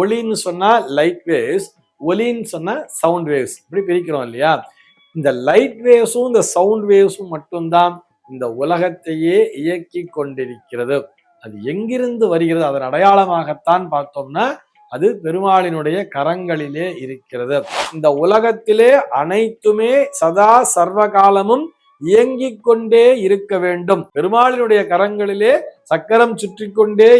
ஒளின்னு சொன்னா light waves, ஒலின்னு சொன்னா sound waves, இப்படி பிரிக்கிறோம் இல்லையா? இந்த லைட் வேவ்ஸும் இந்த சவுண்ட் வேவ்ஸும் மட்டும்தான் இந்த உலகத்தையே இயக்கி கொண்டிருக்கிறது. அது எங்கிருந்து வருகிறது, அதன் அடையாளமாகத்தான் பார்த்தோம்னா அது பெருமாளினுடைய கரங்களிலே இருக்கிறது. இந்த உலகத்திலே அனைத்துமே சதா சர்வகாலமும் இயங்கிக் கொண்டே இருக்க வேண்டும். பெருமாளினுடைய கரங்களிலே சக்கரம் சுற்றி கொண்டே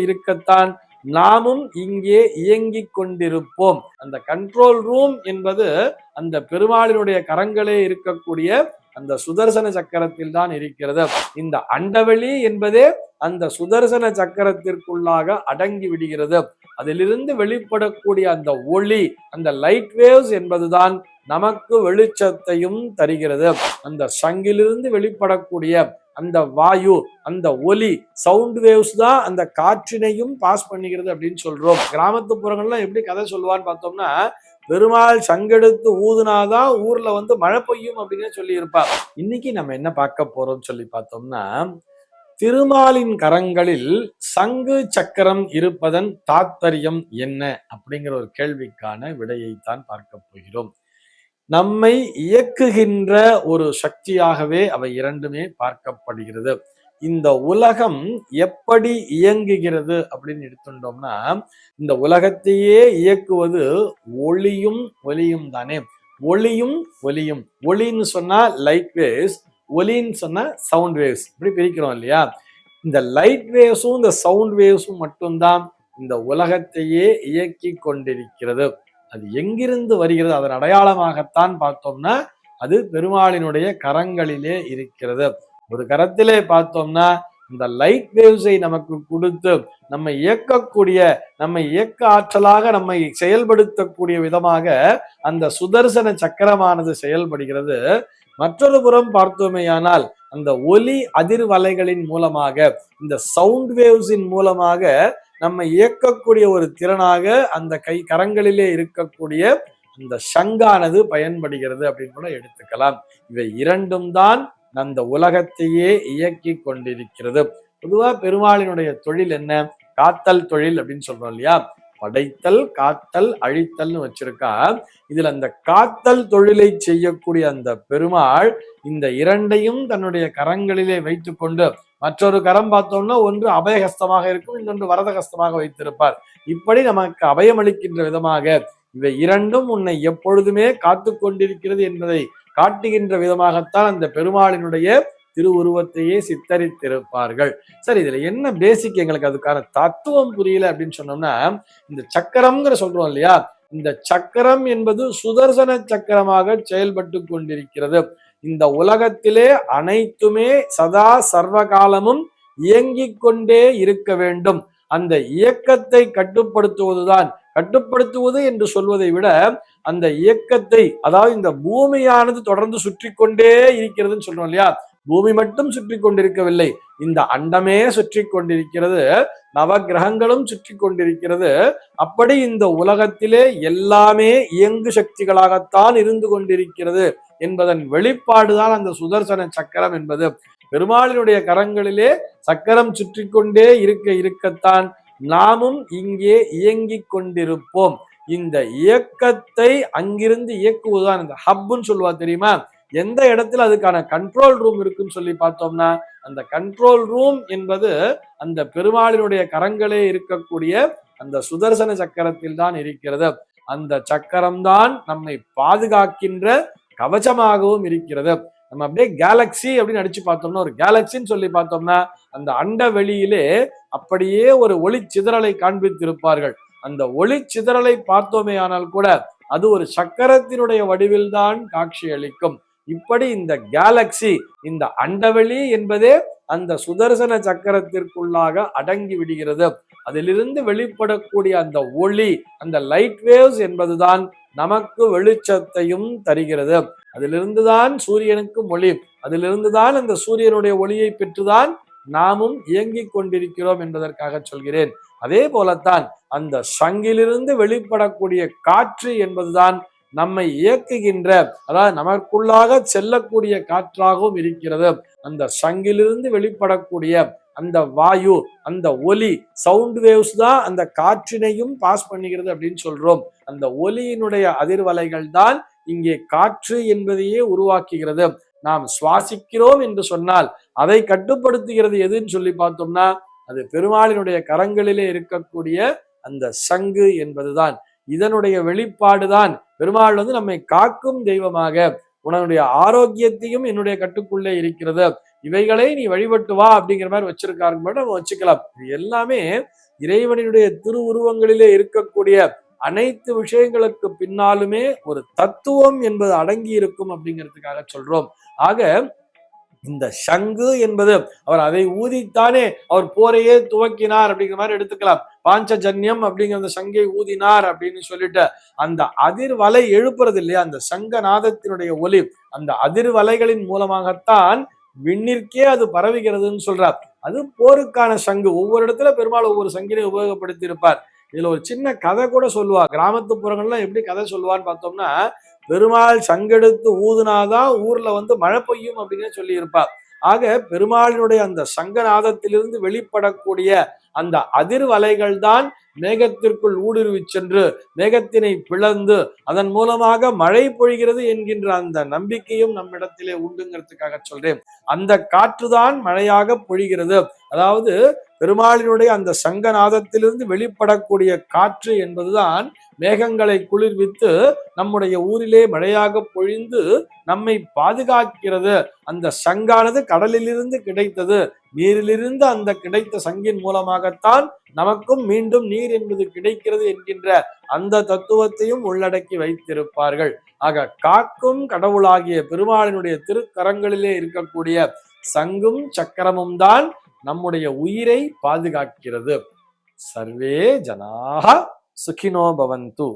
இருக்கத்தான் நாமும் இங்கே இயங்கிக் கொண்டிருப்போம். அந்த கண்ட்ரோல் ரூம் என்பது அந்த பெருமாளினுடைய கரங்களே இருக்கக்கூடிய அந்த சுதர்சன சக்கரத்தில் தான் இருக்கிறது. இந்த அண்டவெளி என்பதே அந்த சுதர்சன சக்கரத்திற்குள்ளாக அடங்கி விடுகிறது. அதிலிருந்து வெளிப்படக்கூடிய அந்த ஒளி, அந்த லைட் வேவ்ஸ் என்பதுதான் நமக்கு வெளிச்சத்தையும் தருகிறது. அந்த சங்கிலிருந்து வெளிப்படக்கூடிய அந்த வாயு, அந்த ஒலி, சவுண்ட் வேவ்ஸ் தான் அந்த காற்றினையும் பாஸ் பண்ணுகிறது அப்படின்னு சொல்றோம். கிராமத்து புறங்கள்லாம் எப்படி கதை சொல்லுவான்னு பார்த்தோம்னா, பெருமாள் சங்கெடுத்து ஊதுனாதான் ஊர்ல மழை பெய்யும் அப்படின்னு சொல்லி இருப்பார். இன்னைக்கு நம்ம என்ன பார்க்க போறோம்னு சொல்லி பார்த்தோம்னா, திருமாலின் கரங்களில் சங்கு சக்கரம் இருப்பதன் தாத்பரியம் என்ன அப்படிங்கிற ஒரு கேள்விக்கான விடையைத்தான் பார்க்க போகிறோம். நம்மை இயக்குகின்ற ஒரு சக்தியாகவே அவை இரண்டுமே பார்க்கப்படுகிறது. இந்த உலகம் எப்படி இயங்குகிறது அப்படின்னு எடுத்துட்டோம்னா, இந்த உலகத்தையே இயக்குவது ஒளியும் ஒலியும் தானே. ஒளியும் ஒலியும், ஒளின்னு சொன்னா லைட் வேவ்ஸ், ஒலின்னு சொன்னா சவுண்ட் வேவ்ஸ், இப்படி பிரிக்கிறோம் இல்லையா? இந்த லைட் வேவ்ஸும் இந்த சவுண்ட் வேவ்ஸும் மட்டும்தான் இந்த உலகத்தையே இயக்கி கொண்டிருக்கிறது. அது எங்கிருந்து வருகிறது, அதன் அடையாளமாகத்தான் பார்த்தோம்னா அது பெருமாளினுடைய கரங்களிலே இருக்கிறது. ஒரு கரத்திலே பார்த்தோம்னா இந்த லைட் வேவ்ஸை நமக்கு கொடுத்து நம்ம இயக்கக்கூடிய, நம்ம இயக்க ஆற்றலாக நம்மை செயல்படுத்தக்கூடிய விதமாக அந்த சுதர்சன சக்கரமானது செயல்படுகிறது. மற்றொரு புறம் பார்த்தோமேயானால் அந்த ஒலி அதிர்வலைகளின் மூலமாக, இந்த சவுண்ட் வேவ்ஸின் மூலமாக நம்ம இயக்கக்கூடிய ஒரு திறனாக அந்த கரங்களிலே இருக்கக்கூடிய அந்த சங்கானது பயன்படுகிறது அப்படின்னு கூட எடுத்துக்கலாம். இவை இரண்டும் தான் அந்த உலகத்தையே இயக்கி கொண்டிருக்கிறது. பொதுவா பெருமாளினுடைய தொழில் என்ன? காத்தல் தொழில் அப்படின்னு சொல்றோம் இல்லையா? படைத்தல், காத்தல், அழித்தல்னு வச்சிருக்கா. இதுல அந்த காத்தல் தொழிலை செய்யக்கூடிய அந்த பெருமாள் இந்த இரண்டையும் தன்னுடைய கரங்களிலே வைத்துக் கொண்டு, மற்றொரு கரம் பார்த்தோம்னா ஒன்று அபயஹஸ்தமாக இருக்கும், இன்னொன்று வரதஹஸ்தமாக வைத்திருப்பார். இப்படி நமக்கு அபயமளிக்கின்ற விதமாக இவை இரண்டும் உன்னை எப்பொழுதுமே காத்து கொண்டிருக்கிறது என்பதை காட்டுகின்ற விதமாகத்தான் அந்த பெருமாளினுடைய திருவுருவத்தையே சித்தரித்திருப்பார்கள். சரி, இதுல என்ன பேசிக் எங்களுக்கு அதுக்கான தத்துவம் புரியல அப்படின்னு சொன்னோம்னா, இந்த சக்கரம்ங்கிற சொல்றோம் இல்லையா? இந்த சக்கரம் என்பது சுதர்சன சக்கரமாக செயல்பட்டு கொண்டிருக்கிறது. இந்த உலகத்திலே அனைத்துமே சதா சர்வகாலமும் இயங்கிக் கொண்டே இருக்க வேண்டும். அந்த இயக்கத்தை கட்டுப்படுத்துவதுதான், கட்டுப்படுத்துவது என்று சொல்வதை விட அந்த இயக்கத்தை, அதாவது இந்த பூமியானது தொடர்ந்து சுற்றி கொண்டே இருக்கிறதுன்னு சொல்றோம் இல்லையா? பூமி மட்டும் சுற்றி கொண்டிருக்கவில்லை, இந்த அண்டமே சுற்றி கொண்டிருக்கிறது, நவ கிரகங்களும் சுற்றி கொண்டிருக்கிறது. அப்படி இந்த உலகத்திலே எல்லாமே இயங்கு சக்திகளாகத்தான் இருந்து கொண்டிருக்கிறது என்பதன் வெளிப்பாடுதான் அந்த சுதர்சன சக்கரம் என்பது. பெருமாளினுடைய கரங்களிலே சக்கரம் சுற்றி கொண்டே இருக்கத்தான் நாமும் இங்கே இயங்கிக் கொண்டிருப்போம். இந்த இயக்கத்தை அங்கிருந்து இயக்குவதுதான் இந்த ஹப்னு சொல்லுவா தெரியுமா? எந்த இடத்துல அதுக்கான கண்ட்ரோல் ரூம் இருக்குன்னு சொல்லி பார்த்தோம்னா, அந்த கண்ட்ரோல் ரூம் என்பது அந்த பெருமாளினுடைய கரங்களே இருக்கக்கூடிய அந்த சுதர்சன சக்கரத்தில் தான் இருக்கிறது. அந்த சக்கரம் தான் நம்மை பாதுகாக்கின்ற கவச்சமாகவும் இருக்கிறது. நம்ம அப்படியே கேலக்சி அப்படின்னு அடிச்சு பார்த்தோம்னா, ஒரு கேலக்சின்னு சொல்லி பார்த்தோம்னா அந்த அண்ட வெளியிலே அப்படியே ஒரு ஒளி சிதறலை காண்பித்திருப்பார்கள். அந்த ஒளி சிதறலை பார்த்தோமே ஆனால் கூட அது ஒரு சக்கரத்தினுடைய வடிவில் தான் காட்சி அளிக்கும். இப்படி இந்த கேலக்சி, இந்த அண்டவெளி என்பதே அந்த சுதர்சன சக்கரத்திற்குள்ளாக அடங்கி விடுகிறது. அதிலிருந்து வெளிப்படக்கூடிய அந்த ஒளி, அந்த லைட் வேவ்ஸ் என்பதுதான் நமக்கு வெளிச்சத்தையும் தருகிறது. அதிலிருந்துதான் சூரியனுக்கு ஒளி, அதிலிருந்துதான் அந்த சூரியனுடைய ஒளியை பெற்றுதான் நாமும் இயங்கிக் கொண்டிருக்கிறோம் என்பதற்காக சொல்கிறேன். அதே போலத்தான் அந்த சங்கிலிருந்து வெளிப்படக்கூடிய காற்று என்பதுதான் நம்மை இயக்குகின்ற, அதாவது நமக்குள்ளாக செல்லக்கூடிய காற்றாகவும் இருக்கிறது. அந்த சங்கிலிருந்து வெளிப்படக்கூடிய அந்த வாயு, அந்த ஒலி, சவுண்ட் வேவ்ஸ் தான் அந்த காற்றினையும் பாஸ் பண்ணுகிறது அப்படின்னு சொல்றோம். அந்த ஒலியினுடைய அதிர்வலைகள் தான் இங்கே காற்று என்பதையே உருவாக்குகிறது. நாம் சுவாசிக்கிறோம் என்று சொன்னால் அதை கட்டுப்படுத்துகிறது எதுன்னு சொல்லி பார்த்தோம்னா அது பெருமாளினுடைய கரங்களிலே இருக்கக்கூடிய அந்த சங்கு என்பதுதான். இதனுடைய வெளிப்பாடுதான் பெருமாள் நம்மை காக்கும் தெய்வமாக, உன்னுடைய ஆரோக்கியத்தையும் என்னுடைய கட்டுக்குள்ளே இருக்கிறது, இவைகளை நீ வழிபட்டு வா அப்படிங்கிற மாதிரி வச்சிருக்காரு. நம்ம வச்சுக்கலாம். இது எல்லாமே இறைவனுடைய திருவுருவங்களிலே இருக்கக்கூடிய அனைத்து விஷயங்களுக்கு பின்னாலுமே ஒரு தத்துவம் என்பது அடங்கி இருக்கும் அப்படிங்கிறதுக்காக சொல்றோம். ஆக இந்த சங்கு என்பது அவர் அதை ஊதித்தானே அவர் போரையே துவக்கினார் அப்படிங்கிற மாதிரி எடுத்துக்கலாம். பாஞ்சஜன்யம் அப்படிங்கிற அந்த சங்கை ஊதினார் அப்படின்னு சொல்லிட்டு அந்த அதிர்வலை எழுப்புறது இல்லையா, அந்த சங்கநாதத்தினுடைய ஒலி, அந்த அதிர்வலைகளின் மூலமாகத்தான் விண்ணிற்கே அது பரவுகிறதுன்னு சொல்றார். அது போருக்கான சங்கு. ஒவ்வொரு இடத்துல பெருமாள் ஒவ்வொரு சங்கினை உபயோகப்படுத்தி இருப்பார். இதுல ஒரு சின்ன கதை கூட சொல்லுவா. கிராமத்து புறங்கள்லாம் எப்படி கதை சொல்லுவான்னு பார்த்தோம்னா, பெருமாள் சங்கெடுத்து ஊதுனாதான் ஊர்ல மழை பெய்யும் அப்படின்னு சொல்லி இருப்பார். ஆக பெருமாளினுடைய அந்த சங்கநாதத்திலிருந்து வெளிப்படக்கூடிய அந்த அதிர்வலைகள் தான் மேகத்திற்குள் ஊடுருவி சென்று மேகத்தினை பிளந்து அதன் மூலமாக மழை பொழிகிறது என்கின்ற அந்த நம்பிக்கையும் நம்மிடத்திலே உண்டுங்கிறதுக்காக சொல்றேன். அந்த காற்றுதான் மழையாக பொழிகிறது. அதாவது பெருமாளினுடைய அந்த சங்கநாதத்திலிருந்து வெளிப்படக்கூடிய காற்று என்பதுதான் மேகங்களை குளிர்வித்து நம்முடைய ஊரிலே மழையாக பொழிந்து நம்மை பாதுகாக்கிறது. அந்த சங்கானது கடலிலிருந்து கிடைத்தது, நீரிலிருந்து அந்த கிடைத்த சங்கின் மூலமாகத்தான் நமக்கும் மீண்டும் நீர் என்பது கிடைக்கிறது என்கின்ற அந்த தத்துவத்தையும் உள்ளடக்கி வைத்திருப்பார்கள். ஆக காக்கும் கடவுளாகிய பெருமாளினுடைய திருக்கரங்களிலே இருக்கக்கூடிய சங்கும் சக்கரமும் தான் நம்முடைய உயிரை பாதுகாக்கிறது. சர்வே ஜனாஹ சுகினோ பவந்து.